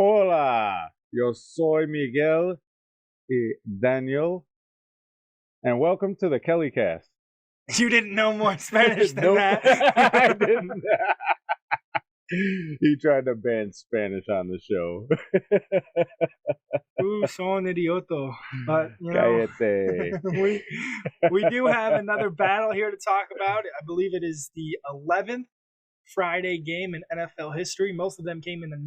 Hola, yo soy Miguel y Daniel, and welcome to the KellyCast. You didn't know more Spanish than Nope, that. I didn't. He tried to ban Spanish on the show. Son idioto. But, Cállate. we do have another battle here to talk about. I believe it is the 11th Friday game in NFL history. Most of them came in the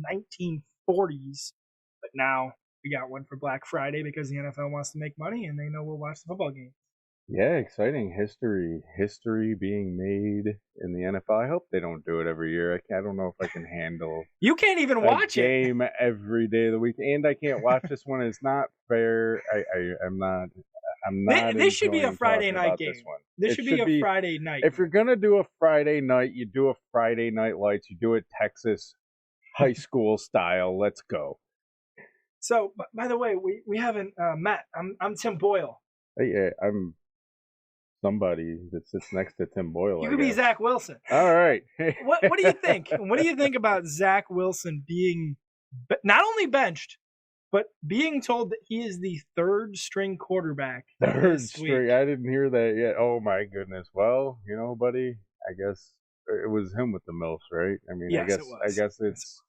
1940s, but now we got one for Black Friday because the NFL wants to make money and they know we'll watch the football game. Yeah, exciting history being made in the NFL. I hope they don't do it every year. I don't know if I can handle. You can't even watch a game every day of the week, and I can't watch this one. It's not fair. I'm not. This should be a Friday night game. This one. This should be a Friday night. If you're gonna do a Friday night, you do a Friday Night Lights. You do it Texas high school style. Let's go. So, by the way, we haven't met. I'm Tim Boyle. Hey, I'm somebody that sits next to Tim Boyle. You could be Zach Wilson. All right. What do you think? What do you think about Zach Wilson being not only benched, but being told that he is the third string quarterback? Third string? I didn't hear that yet. Oh my goodness. Well, buddy, I guess it was him with the MILFs, right? I mean, yes, I guess it's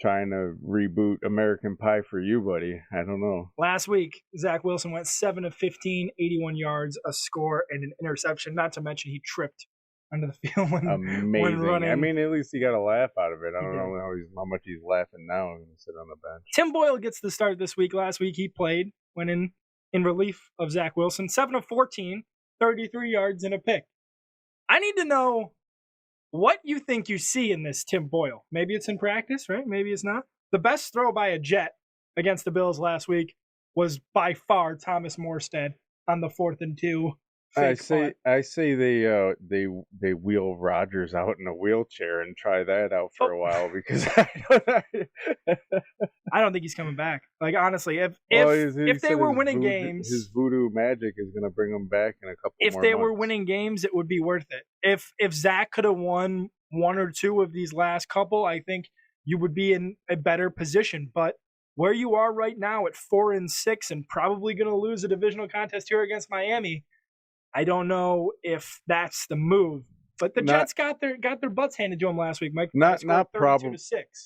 trying to reboot American Pie for you, buddy. I don't know. Last week, Zach Wilson went 7 of 15, 81 yards, a score, and an interception. Not to mention he tripped under the field when running. I mean, at least he got a laugh out of it. I don't know how much he's laughing now when he sit on the bench. Tim Boyle gets the start this week. Last week he played, went in relief of Zach Wilson. 7 of 14, 33 yards and a pick. I need to know what you think you see in this Tim Boyle. Maybe it's in practice, right? Maybe it's not. The best throw by a Jet against the Bills last week was by far Thomas Morstead on the 4th and 2. I say they wheel Rodgers out in a wheelchair and try that out for a while because I don't think he's coming back. Like, honestly, if they were winning games, his voodoo magic is going to bring him back in a couple. If they were winning games, it would be worth it. If Zach could have won one or two of these last couple, I think you would be in a better position. But where you are right now at 4-6 and probably going to lose a divisional contest here against Miami, I don't know if that's the move, but the Jets got their butts handed to them last week, Mike. Not probably.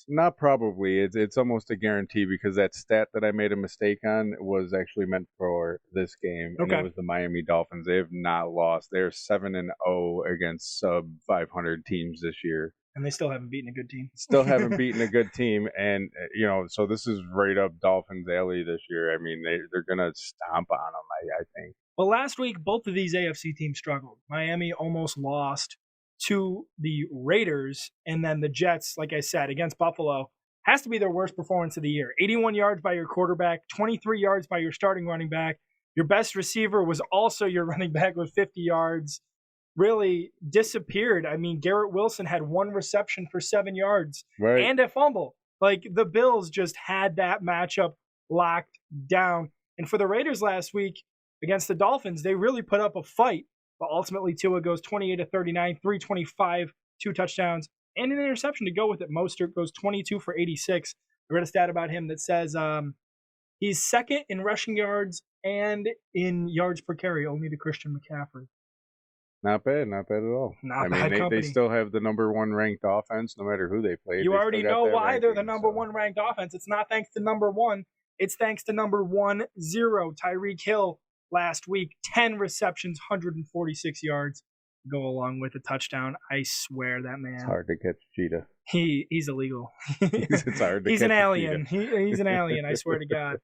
Not probably. It's almost a guarantee because that stat that I made a mistake on was actually meant for this game, and it was the Miami Dolphins. They have not lost. They're 7-0 against sub 500 teams this year, and they still haven't beaten a good team. And so this is right up Dolphins' alley this year. I mean, they're gonna stomp on them. I think. Well, last week, both of these AFC teams struggled. Miami almost lost to the Raiders, and then the Jets, like I said, against Buffalo, has to be their worst performance of the year. 81 yards by your quarterback, 23 yards by your starting running back. Your best receiver was also your running back with 50 yards. Really disappeared. I mean, Garrett Wilson had one reception for 7 yards and a fumble. Like, the Bills just had that matchup locked down. And for the Raiders last week, against the Dolphins, they really put up a fight, but ultimately Tua goes 28 of 39, 325, 2 touchdowns, and an interception to go with it. Mostert goes 22 for 86. I read a stat about him that says he's second in rushing yards and in yards per carry, only to Christian McCaffrey. Not bad at all. They still have the number 1 ranked offense, no matter who they play. You already know why they're the number 1 ranked offense. It's not thanks to number 1. It's thanks to number 10, Tyreek Hill. Last week, 10 receptions, 146 yards, go along with a touchdown. I swear that man. It's hard to catch Cheetah. He's illegal. It's hard to He's catch an alien. He's an alien, I swear to God.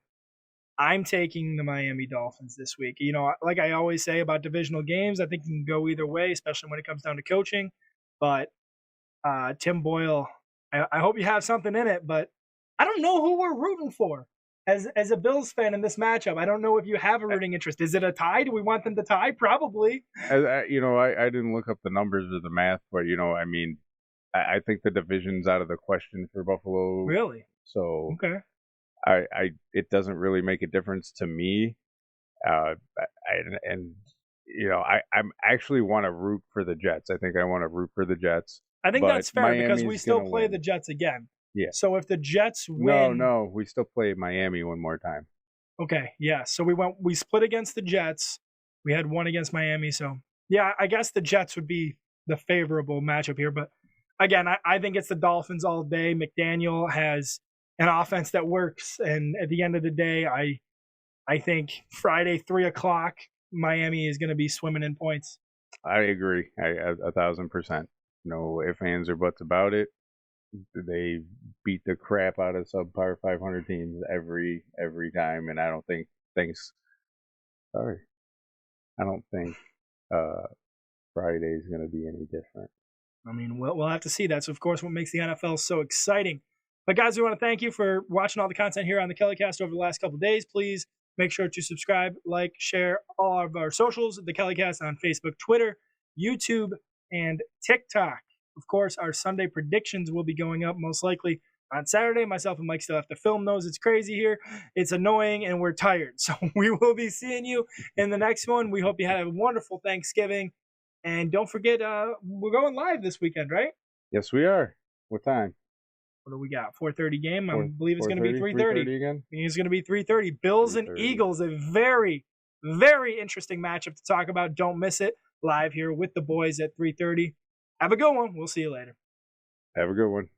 I'm taking the Miami Dolphins this week. Like I always say about divisional games, I think you can go either way, especially when it comes down to coaching. But Tim Boyle, I hope you have something in it, but I don't know who we're rooting for. As a Bills fan in this matchup, I don't know if you have a rooting interest. Is it a tie? Do we want them to tie? Probably. I didn't look up the numbers or the math, but I think the division's out of the question for Buffalo. Really? So okay. It doesn't really make a difference to me. I actually want to root for the Jets. I think I want to root for the Jets. I think that's fair because we still play the Jets again. Yeah. So if the Jets win, no, we still play Miami one more time. okay, yeah. So we split against the Jets. We had one against Miami. So yeah, I guess the Jets would be the favorable matchup here. But again, I think it's the Dolphins all day. McDaniel has an offense that works, and at the end of the day, I think Friday 3:00, Miami is going to be swimming in points. I agree. 1,000%. No ifs, ands, or buts about it. They beat the crap out of subpar 500 teams every time, and I don't think Friday's going to be any different. I mean, we'll have to see. That's, of course, what makes the NFL so exciting. But, guys, we want to thank you for watching all the content here on the KellyCast over the last couple of days. Please make sure to subscribe, like, share all of our socials, the KellyCast on Facebook, Twitter, YouTube, and TikTok. Of course, our Sunday predictions will be going up most likely on Saturday. Myself and Mike still have to film those. It's crazy here. It's annoying, and we're tired. So we will be seeing you in the next one. We hope you had a wonderful Thanksgiving. And don't forget, we're going live this weekend, right? Yes, we are. What time? What do we got? 4:30 game. I believe it's going to be 3:30 again. It's going to be 3:30. Bills and Eagles, a very, very interesting matchup to talk about. Don't miss it. Live here with the boys at 3:30. Have a good one. We'll see you later. Have a good one.